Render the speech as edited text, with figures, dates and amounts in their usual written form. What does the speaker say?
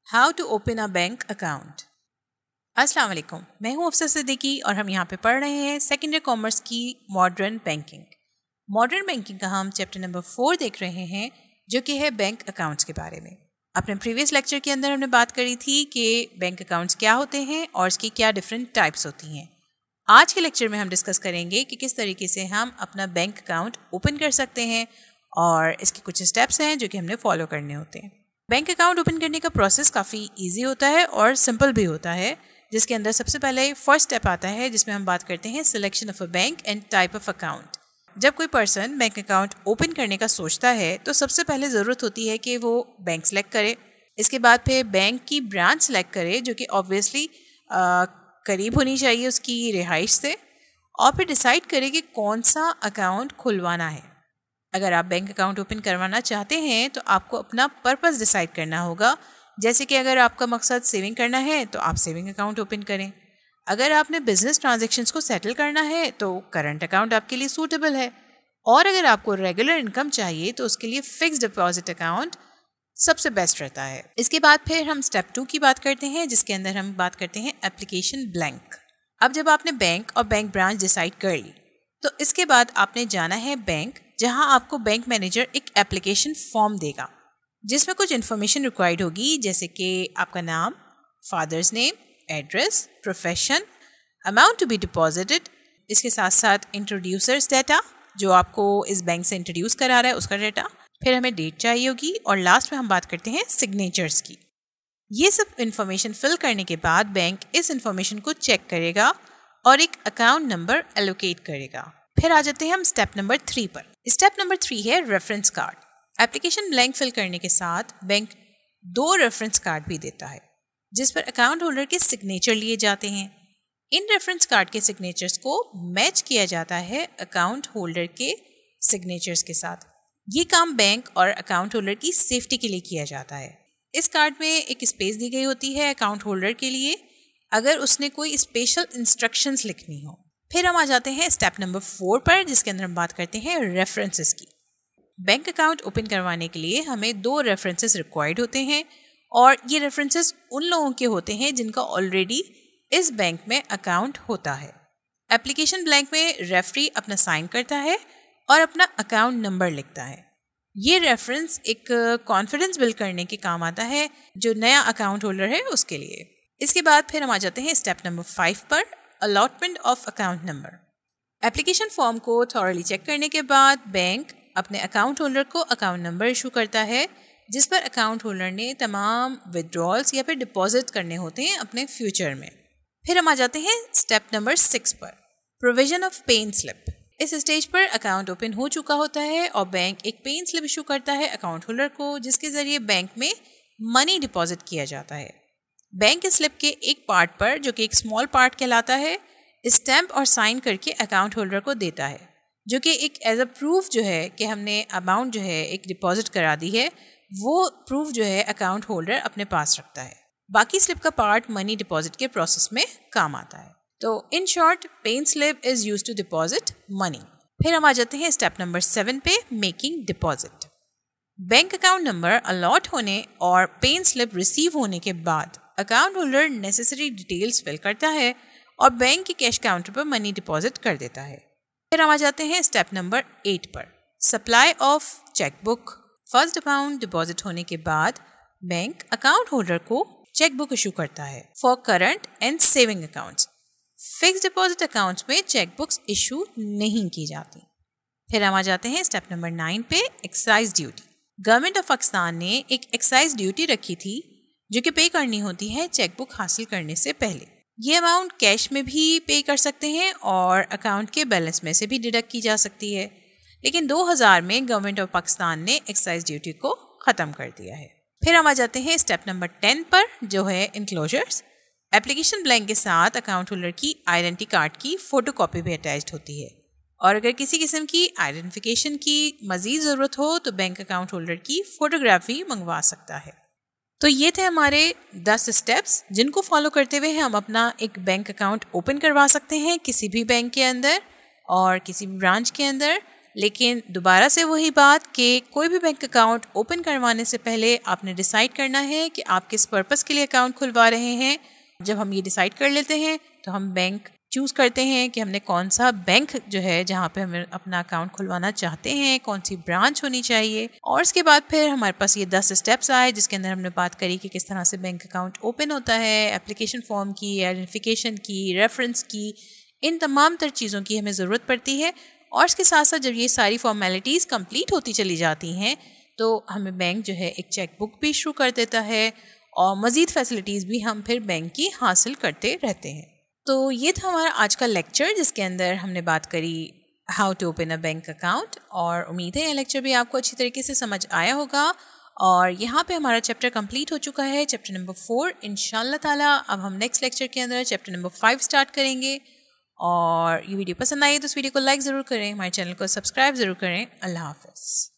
How to open a bank account. अस्सलाम वालेकुम, मैं हूं अफसर सिद्दीकी और हम यहाँ पे पढ़ रहे हैं सेकेंड ईयर कॉमर्स की मॉडर्न बैंकिंग। मॉडर्न बैंकिंग का हम चैप्टर नंबर 4 देख रहे हैं, जो कि है बैंक अकाउंट्स के बारे में। अपने प्रीवियस लेक्चर के अंदर हमने बात करी थी कि बैंक अकाउंट्स क्या होते हैं और इसकी क्या डिफरेंट टाइप्स होती हैं। आज के लेक्चर में हम डिस्कस करेंगे कि किस तरीके से हम अपना बैंक अकाउंट ओपन कर सकते हैं और इसके कुछ स्टेप्स हैं जो कि हमने फॉलो करने होते हैं। बैंक अकाउंट ओपन करने का प्रोसेस काफ़ी इजी होता है और सिंपल भी होता है, जिसके अंदर सबसे पहले फर्स्ट स्टेप आता है जिसमें हम बात करते हैं selection of a bank and type of account. जब कोई पर्सन बैंक अकाउंट ओपन करने का सोचता है तो सबसे पहले ज़रूरत होती है कि वो बैंक सेलेक्ट करे। इसके बाद फिर बैंक की ब्रांच सेलेक्ट करे जो कि ऑब्वियसली करीब होनी चाहिए उसकी रिहाइश से, और फिर डिसाइड करे कि कौन सा अकाउंट खुलवाना है। अगर आप बैंक अकाउंट ओपन करवाना चाहते हैं तो आपको अपना पर्पस डिसाइड करना होगा। जैसे कि अगर आपका मकसद सेविंग करना है तो आप सेविंग अकाउंट ओपन करें। अगर आपने बिजनेस ट्रांजैक्शंस को सेटल करना है तो करंट अकाउंट आपके लिए सूटेबल है, और अगर आपको रेगुलर इनकम चाहिए तो उसके लिए फिक्स्ड डिपॉजिट अकाउंट सबसे बेस्ट रहता है। इसके बाद फिर हम स्टेप 2 की बात करते हैं, जिसके अंदर हम बात करते हैं एप्लीकेशन ब्लैंक। अब जब आपने बैंक और बैंक ब्रांच डिसाइड कर ली तो इसके बाद आपने जाना है बैंक, जहां आपको बैंक मैनेजर एक एप्लीकेशन फॉर्म देगा जिसमें कुछ इन्फॉर्मेशन रिक्वायर्ड होगी, जैसे कि आपका नाम, father's name, address, profession, amount to be deposited, इसके साथ साथ इंट्रोड्यूसर्स डाटा जो आपको इस बैंक से इंट्रोड्यूस करा रहा है उसका डाटा, फिर हमें डेट चाहिए होगी, और लास्ट में हम बात करते हैं सिग्नेचर्स की। ये सब इन्फॉर्मेशन फिल करने के बाद बैंक इस इन्फॉर्मेशन को चेक करेगा और एक अकाउंट नंबर एलोकेट करेगा। फिर आ जाते हैं हम स्टेप नंबर 3 पर। स्टेप नंबर 3 है reference card. Application blank fill करने के साथ बैंक 2 रेफरेंस कार्ड भी देता है जिस पर अकाउंट होल्डर के सिग्नेचर लिए जाते हैं। इन रेफरेंस कार्ड के सिग्नेचर्स को मैच किया जाता है अकाउंट होल्डर के सिग्नेचर्स के साथ। ये काम बैंक और अकाउंट होल्डर की सेफ्टी के लिए किया जाता है। इस कार्ड में एक स्पेस दी गई होती है अकाउंट होल्डर के लिए अगर उसने कोई स्पेशल इंस्ट्रक्शंस लिखनी हो। फिर हम आ जाते हैं स्टेप नंबर 4 पर, जिसके अंदर हम बात करते हैं रेफरेंसेस की। बैंक अकाउंट ओपन करवाने के लिए हमें 2 रेफरेंसेस रिक्वायर्ड होते हैं, और ये रेफरेंसेस उन लोगों के होते हैं जिनका ऑलरेडी इस बैंक में अकाउंट होता है। एप्लीकेशन ब्लैंक में रेफरी अपना साइन करता है और अपना अकाउंट नंबर लिखता है। ये रेफरेंस एक कॉन्फिडेंस बिल्ड करने के काम आता है जो नया अकाउंट होल्डर है उसके लिए। इसके बाद फिर हम आ जाते हैं स्टेप नंबर 5 पर, allotment of account number. Application form को थॉरली चेक करने के बाद बैंक अपने अकाउंट होल्डर को अकाउंट नंबर इशू करता है जिस पर अकाउंट होल्डर ने तमाम विड्रॉल्स या फिर डिपॉजिट करने होते हैं अपने फ्यूचर में। फिर हम आ जाते हैं स्टेप नंबर 6 पर, प्रोविजन ऑफ पेन स्लिप। इस स्टेज पर अकाउंट ओपन हो चुका होता है और बैंक एक पेन स्लिप इशू करता है अकाउंट होल्डर को, जिसके जरिए बैंक में मनी डिपॉजिट किया जाता है। बैंक इस स्लिप के एक पार्ट पर, जो कि एक स्मॉल पार्ट कहलाता है, स्टैम्प और साइन करके अकाउंट होल्डर को देता है, जो कि एक एज अ प्रूफ जो है कि हमने अमाउंट जो है एक डिपॉजिट करा दी है, वो प्रूफ जो है अकाउंट होल्डर अपने पास रखता है। बाकी स्लिप का पार्ट मनी डिपॉजिट के प्रोसेस में काम आता है। तो in short, pay-in slip is use to deposit money. फिर हम आ जाते हैं स्टेप नंबर 7 पे, making deposit. Bank account number allot होने और पेन स्लिप रिसीव होने के बाद account holder necessary details fill करता है और बैंक के कैश काउंटर पर मनी डिपॉजिट कर देता है। फिर हम आ जाते हैं स्टेप नंबर 8 पर, supply of chequebook. First amount deposit होने के बाद बैंक अकाउंट होल्डर को चेकबुक इशू करता है for current and saving accounts. Fixed deposit accounts में चेकबुक्स इशू नहीं की जाती। फिर हम आ जाते हैं स्टेप नंबर 9 पे, excise duty. Government of Pakistan ने एक एक्साइज ड्यूटी रखी थी जो कि पे करनी होती है चेकबुक हासिल करने से पहले। ये अमाउंट कैश में भी पे कर सकते हैं और अकाउंट के बैलेंस में से भी डिडक्ट की जा सकती है, लेकिन 2000 में गवर्नमेंट ऑफ पाकिस्तान ने एक्साइज ड्यूटी को ख़त्म कर दिया है। फिर हम आ जाते हैं स्टेप नंबर 10 पर, जो है इनक्लोजर्स। एप्लीकेशन ब्लैंक के साथ अकाउंट होल्डर की आइडेंटिटी कार्ड की फ़ोटोकॉपी भी अटैच्ड होती है, और अगर किसी किस्म की आइडेंटिफिकेशन की मज़ीद ज़रूरत हो तो बैंक अकाउंट होल्डर की फ़ोटोग्राफी मंगवा सकता है। तो ये थे हमारे 10 स्टेप्स जिनको फॉलो करते हुए हम अपना एक बैंक अकाउंट ओपन करवा सकते हैं किसी भी बैंक के अंदर और किसी भी ब्रांच के अंदर। लेकिन दोबारा से वही बात कि कोई भी बैंक अकाउंट ओपन करवाने से पहले आपने डिसाइड करना है कि आप किस पर्पस के लिए अकाउंट खुलवा रहे हैं। जब हम ये डिसाइड कर लेते हैं तो हम बैंक चूज़ करते हैं कि हमने कौन सा बैंक जो है जहाँ पे हमें अपना अकाउंट खुलवाना चाहते हैं, कौन सी ब्रांच होनी चाहिए। और उसके बाद फिर हमारे पास ये 10 स्टेप्स आए जिसके अंदर हमने बात करी कि किस तरह से बैंक अकाउंट ओपन होता है, एप्लीकेशन फॉर्म की, आइडेंटिफिकेशन की, रेफरेंस की, इन तमाम तर चीज़ों की हमें ज़रूरत पड़ती है। और इसके साथ साथ जब ये सारी फॉर्मेलिटीज़ कंप्लीट होती चली जाती हैं तो हमें बैंक जो है एक चेक बुक भी इशू कर देता है और मज़ीद फैसिलिटीज़ भी हम फिर बैंक की हासिल करते रहते हैं। तो ये था हमारा आज का लेक्चर जिसके अंदर हमने बात करी how to open a bank account. और उम्मीद है ये लेक्चर भी आपको अच्छी तरीके से समझ आया होगा। और यहाँ पे हमारा चैप्टर कंप्लीट हो चुका है, चैप्टर नंबर 4। इंशाल्लाह ताला अब हम नेक्स्ट लेक्चर के अंदर चैप्टर नंबर 5 स्टार्ट करेंगे। और ये वीडियो पसंद आई तो इस वीडियो को लाइक ज़रूर करें, हमारे चैनल को सब्सक्राइब ज़रूर करें। अल्लाह हाफ़िज़।